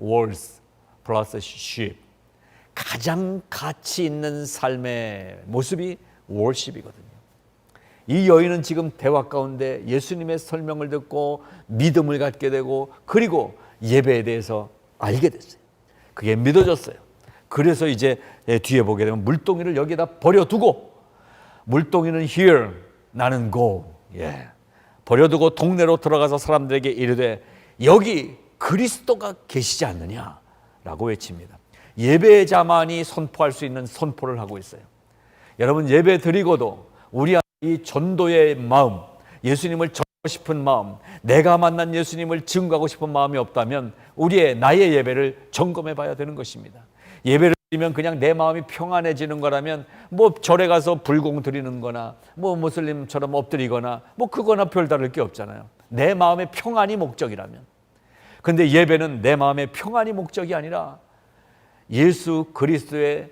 words 플러스 ship, 가장 가치 있는 삶의 모습이 worship이거든요. 이 여인은 지금 대화 가운데 예수님의 설명을 듣고 믿음을 갖게 되고 그리고 예배에 대해서 알게 됐어요. 그게 믿어졌어요. 그래서 이제 뒤에 보게 되면 물동이를 여기다 버려두고, 물동이는 here, 나는 go. 버려두고 동네로 들어가서 사람들에게 이르되 여기 그리스도가 계시지 않느냐라고 외칩니다. 예배자만이 선포할 수 있는 선포를 하고 있어요. 여러분, 예배 드리고도 우리 안에 이 전도의 마음, 예수님을 전하고 싶은 마음, 내가 만난 예수님을 증거하고 싶은 마음이 없다면 나의 예배를 점검해 봐야 되는 것입니다. 예배를 드리면 그냥 내 마음이 평안해지는 거라면 절에 가서 불공 드리는 거나 무슬림처럼 엎드리거나 그거나 별다를 게 없잖아요. 내 마음의 평안이 목적이라면. 근데 예배는 내 마음의 평안이 목적이 아니라 예수 그리스도의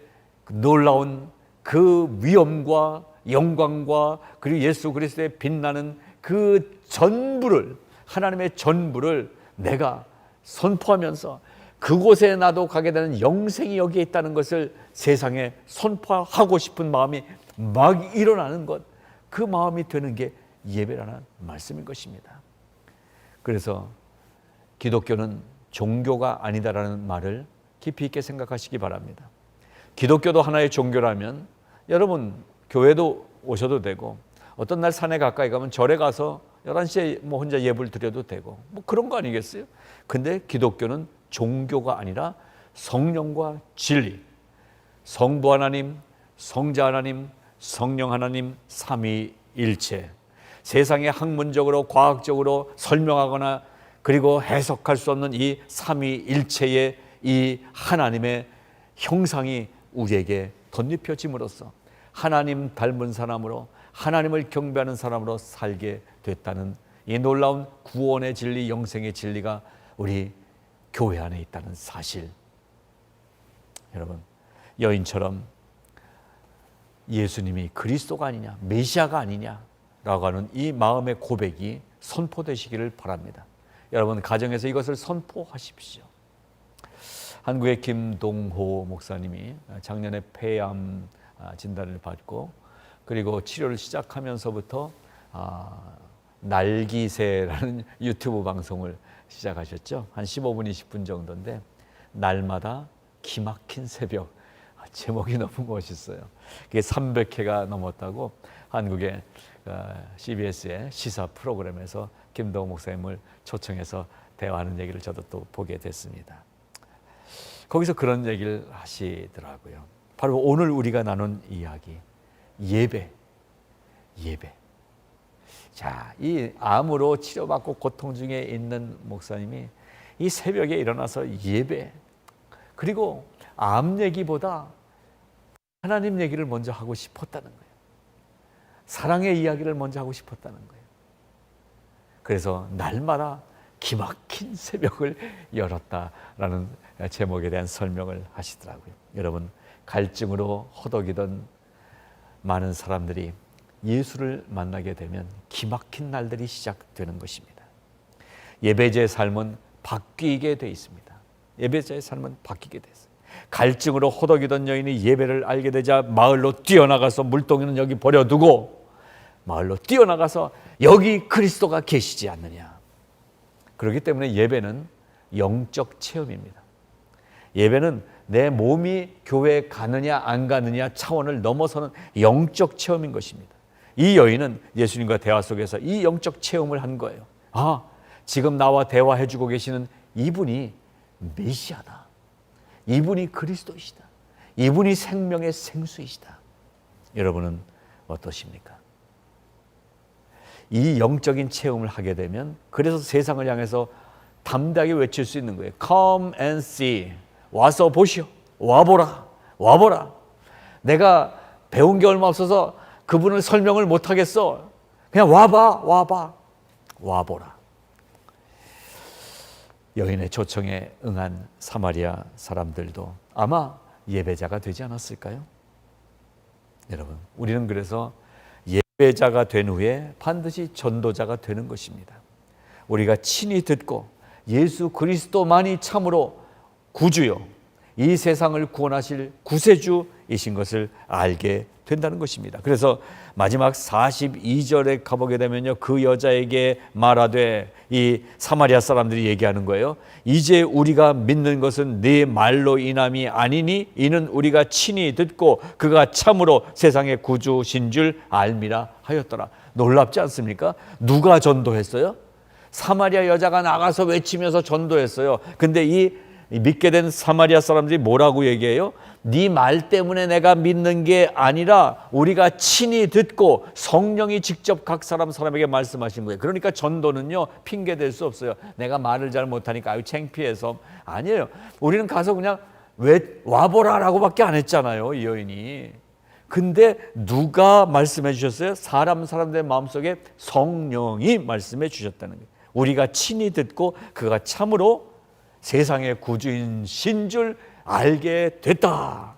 놀라운 그 위엄과 영광과 그리고 예수 그리스도의 빛나는 그 전부를, 하나님의 전부를 내가 선포하면서 그곳에 나도 가게 되는 영생이 여기에 있다는 것을 세상에 선포하고 싶은 마음이 막 일어나는 것, 그 마음이 되는 게 예배라는 말씀인 것입니다. 그래서 기독교는 종교가 아니다라는 말을 깊이 있게 생각하시기 바랍니다. 기독교도 하나의 종교라면 여러분 교회도 오셔도 되고 어떤 날 산에 가까이 가면 절에 가서 11시에 혼자 예불 드려도 되고 그런 거 아니겠어요? 근데 기독교는 종교가 아니라 성령과 진리, 성부 하나님, 성자 하나님, 성령 하나님, 삼위일체, 세상에 학문적으로 과학적으로 설명하거나 그리고 해석할 수 없는 이 삼위일체의 이 하나님의 형상이 우리에게 덧입혀짐으로써 하나님 닮은 사람으로, 하나님을 경배하는 사람으로 살게 됐다는 이 놀라운 구원의 진리, 영생의 진리가 우리 교회 안에 있다는 사실. 여러분, 여인처럼 예수님이 그리스도가 아니냐, 메시아가 아니냐라고 하는 이 마음의 고백이 선포되시기를 바랍니다. 여러분, 가정에서 이것을 선포하십시오. 한국의 김동호 목사님이 작년에 폐암 진단을 받고 그리고 치료를 시작하면서부터 날기새라는 유튜브 방송을 시작하셨죠. 한 15분, 20분 정도인데 날마다 기막힌 새벽, 제목이 너무 멋있어요. 그게 300회가 넘었다고 한국의 CBS의 시사 프로그램에서 김동호 목사님을 초청해서 대화하는 얘기를 저도 또 보게 됐습니다. 거기서 그런 얘기를 하시더라고요. 바로 오늘 우리가 나눈 이야기, 예배. 자, 이 암으로 치료받고 고통 중에 있는 목사님이 이 새벽에 일어나서 예배, 그리고 암 얘기보다 하나님 얘기를 먼저 하고 싶었다는 거예요. 사랑의 이야기를 먼저 하고 싶었다는 거예요. 그래서 날마다 기막힌 새벽을 열었다라는 제목에 대한 설명을 하시더라고요. 여러분, 갈증으로 허덕이던 많은 사람들이 예수를 만나게 되면 기막힌 날들이 시작되는 것입니다. 예배자의 삶은 바뀌게 돼 있습니다. 예배자의 삶은 바뀌게 됐어요. 갈증으로 허덕이던 여인이 예배를 알게 되자 마을로 뛰어나가서 물동이는 여기 버려두고 마을로 뛰어나가서 여기 그리스도가 계시지 않느냐. 그렇기 때문에 예배는 영적 체험입니다. 예배는 내 몸이 교회에 가느냐 안 가느냐 차원을 넘어서는 영적 체험인 것입니다. 이 여인은 예수님과 대화 속에서 이 영적 체험을 한 거예요. 아, 지금 나와 대화해주고 계시는 이분이 메시아다. 이분이 그리스도이시다. 이분이 생명의 생수이시다. 여러분은 어떠십니까? 이 영적인 체험을 하게 되면 그래서 세상을 향해서 담대하게 외칠 수 있는 거예요. Come and see. 와서 보시오. 와보라. 와보라. 내가 배운 게 얼마 없어서 그분을 설명을 못하겠어. 그냥 와봐. 와봐. 와보라. 여인의 초청에 응한 사마리아 사람들도 아마 예배자가 되지 않았을까요? 여러분, 우리는 그래서 예배자가 된 후에 반드시 전도자가 되는 것입니다. 우리가 친히 듣고 예수 그리스도만이 참으로 구주요, 이 세상을 구원하실 구세주이신 것을 알게 된다는 것입니다. 그래서 마지막 42절에 가보게 되면요, 그 여자에게 말하되, 이 사마리아 사람들이 얘기하는 거예요. 이제 우리가 믿는 것은 네 말로 인함이 아니니 이는 우리가 친히 듣고 그가 참으로 세상의 구주신 줄 알미라 하였더라. 놀랍지 않습니까? 누가 전도했어요? 사마리아 여자가 나가서 외치면서 전도했어요. 근데 이 믿게 된 사마리아 사람들이 뭐라고 얘기해요? 네 말 때문에 내가 믿는 게 아니라 우리가 친히 듣고 성령이 직접 각 사람에게 말씀하신 거예요. 그러니까 전도는요, 핑계 댈 수 없어요. 내가 말을 잘 못하니까 아유 창피해서. 아니에요. 우리는 가서 그냥 와보라라고 밖에 안 했잖아요, 이 여인이. 근데 누가 말씀해 주셨어요? 사람들의 마음속에 성령이 말씀해 주셨다는 거예요. 우리가 친히 듣고 그가 참으로 세상의 구주이신 줄 알게 됐다.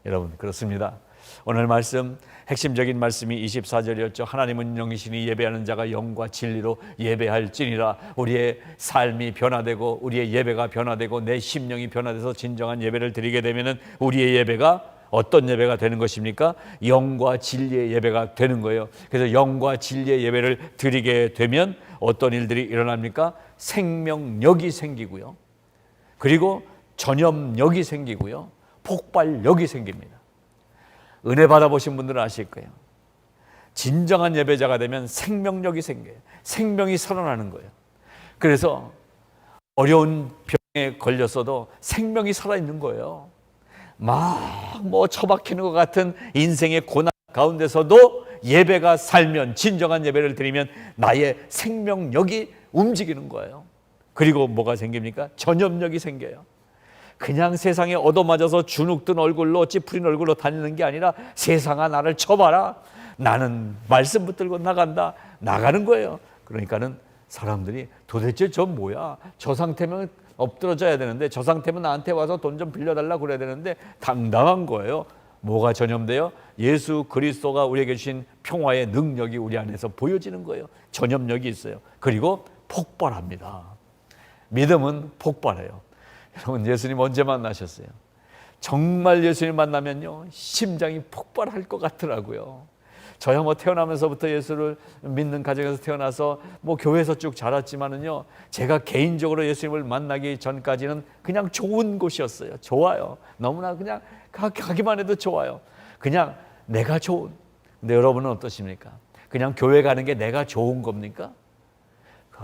여러분, 그렇습니다. 오늘 말씀 핵심적인 말씀이 24절이었죠. 하나님은 영이시니 예배하는 자가 영과 진리로 예배할지니라. 우리의 삶이 변화되고 우리의 예배가 변화되고 내 심령이 변화돼서 진정한 예배를 드리게 되면은 우리의 예배가 어떤 예배가 되는 것입니까? 영과 진리의 예배가 되는 거예요. 그래서 영과 진리의 예배를 드리게 되면 어떤 일들이 일어납니까? 생명력이 생기고요. 그리고 전염력이 생기고요. 폭발력이 생깁니다. 은혜 받아보신 분들은 아실 거예요. 진정한 예배자가 되면 생명력이 생겨요. 생명이 살아나는 거예요. 그래서 어려운 병에 걸렸어도 생명이 살아있는 거예요. 막 뭐 처박히는 것 같은 인생의 고난 가운데서도 예배가 살면, 진정한 예배를 드리면 나의 생명력이 움직이는 거예요. 그리고 뭐가 생깁니까? 전염력이 생겨요. 그냥 세상에 얻어맞아서 주눅든 얼굴로, 찌푸린 얼굴로 다니는 게 아니라 세상아 나를 쳐봐라. 나는 말씀 붙들고 나간다. 나가는 거예요. 그러니까는 사람들이 도대체 저 뭐야? 저 상태면 엎드러져야 되는데, 저 상태면 나한테 와서 돈 좀 빌려달라 그래야 되는데 당당한 거예요. 뭐가 전염돼요? 예수 그리스도가 우리에게 주신 평화의 능력이 우리 안에서 보여지는 거예요. 전염력이 있어요. 그리고 폭발합니다. 믿음은 폭발해요. 여러분, 예수님 언제 만나셨어요? 정말 예수님 만나면요, 심장이 폭발할 것 같더라고요. 저야 뭐 태어나면서부터 예수를 믿는 가정에서 태어나서 뭐 교회에서 쭉 자랐지만은요, 제가 개인적으로 예수님을 만나기 전까지는 그냥 좋은 곳이었어요. 좋아요. 너무나 그냥 가기만 해도 좋아요. 그냥 내가 좋은. 근데 여러분은 어떠십니까? 그냥 교회 가는 게 내가 좋은 겁니까?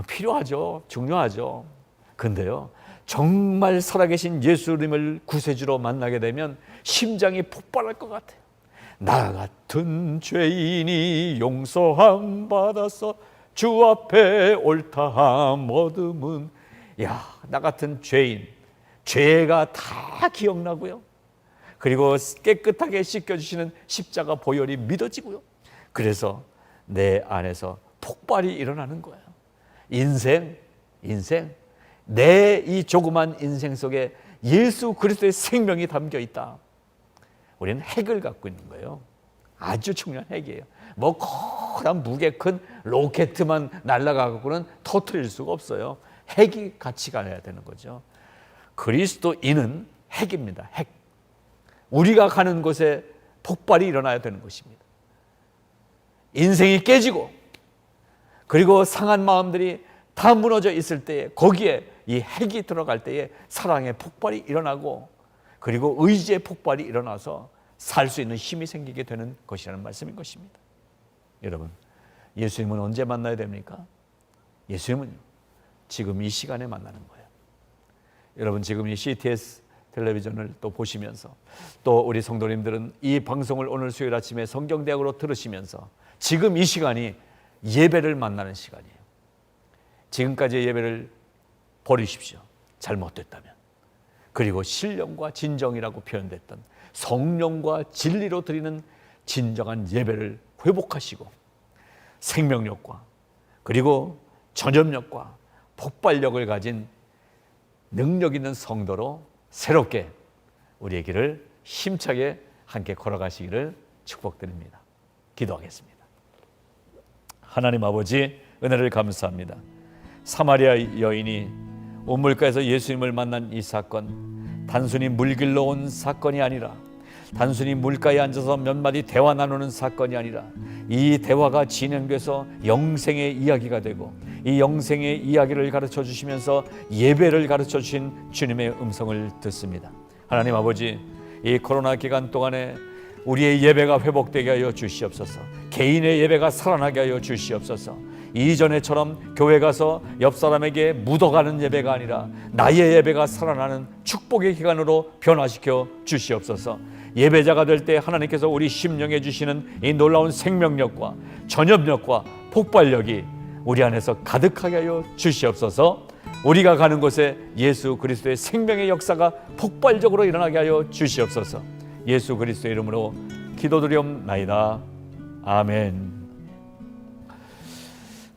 필요하죠. 중요하죠. 근데요, 정말 살아계신 예수님을 구세주로 만나게 되면 심장이 폭발할 것 같아요. 나 같은 죄인이 용서함 받아서 주 앞에 옳다함 얻음은, 야, 나 같은 죄인, 죄가 다 기억나고요. 그리고 깨끗하게 씻겨주시는 십자가 보혈이 믿어지고요. 그래서 내 안에서 폭발이 일어나는 거예요. 인생, 내 이 조그만 인생 속에 예수 그리스도의 생명이 담겨 있다. 우리는 핵을 갖고 있는 거예요. 아주 중요한 핵이에요. 뭐 커다란 무게 큰 로켓만 날아가고는 터뜨릴 수가 없어요. 핵이 같이 가야 되는 거죠. 그리스도인은 핵입니다. 핵. 우리가 가는 곳에 폭발이 일어나야 되는 것입니다. 인생이 깨지고 그리고 상한 마음들이 다 무너져 있을 때에 거기에 이 핵이 들어갈 때에 사랑의 폭발이 일어나고 그리고 의지의 폭발이 일어나서 살 수 있는 힘이 생기게 되는 것이라는 말씀인 것입니다. 여러분, 예수님은 언제 만나야 됩니까? 예수님은 지금 이 시간에 만나는 거예요. 여러분, 지금 이 CTS 텔레비전을 또 보시면서, 또 우리 성도님들은 이 방송을 오늘 수요일 아침에 성경대학으로 들으시면서 지금 이 시간이 예배를 만나는 시간이에요. 지금까지의 예배를 버리십시오, 잘못됐다면. 그리고 신령과 진정이라고 표현됐던 성령과 진리로 드리는 진정한 예배를 회복하시고, 생명력과 그리고 전염력과 폭발력을 가진 능력 있는 성도로 새롭게 우리의 길을 힘차게 함께 걸어가시기를 축복드립니다. 기도하겠습니다. 하나님 아버지, 은혜를 감사합니다. 사마리아 여인이 우물가에서 예수님을 만난 이 사건, 단순히 물길로 온 사건이 아니라, 단순히 물가에 앉아서 몇 마디 대화 나누는 사건이 아니라, 이 대화가 진행돼서 영생의 이야기가 되고, 이 영생의 이야기를 가르쳐 주시면서 예배를 가르쳐 주신 주님의 음성을 듣습니다. 하나님 아버지, 이 코로나 기간 동안에 우리의 예배가 회복되게 하여 주시옵소서. 개인의 예배가 살아나게 하여 주시옵소서. 이전에처럼 교회 가서 옆 사람에게 묻어가는 예배가 아니라 나의 예배가 살아나는 축복의 기간으로 변화시켜 주시옵소서. 예배자가 될 때 하나님께서 우리 심령에 주시는 이 놀라운 생명력과 전염력과 폭발력이 우리 안에서 가득하게 하여 주시옵소서. 우리가 가는 곳에 예수 그리스도의 생명의 역사가 폭발적으로 일어나게 하여 주시옵소서. 예수 그리스도의 이름으로 기도드리옵나이다. 아멘.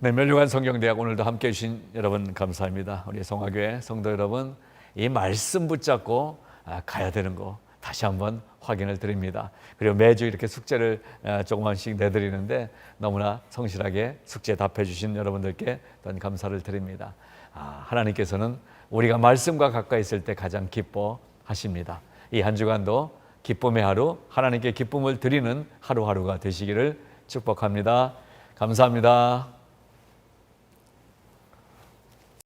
네, 멸류관 성경대학 오늘도 함께 해주신 여러분 감사합니다. 우리 성화교회 성도 여러분, 이 말씀 붙잡고 가야 되는 거 다시 한번 확인을 드립니다. 그리고 매주 이렇게 숙제를 조금씩 내드리는데 너무나 성실하게 숙제 답해 주신 여러분들께 또한 감사를 드립니다. 하나님께서는 우리가 말씀과 가까이 있을 때 가장 기뻐하십니다. 이 한 주간도 기쁨의 하루, 하나님께 기쁨을 드리는 하루하루가 되시기를 축복합니다. 감사합니다.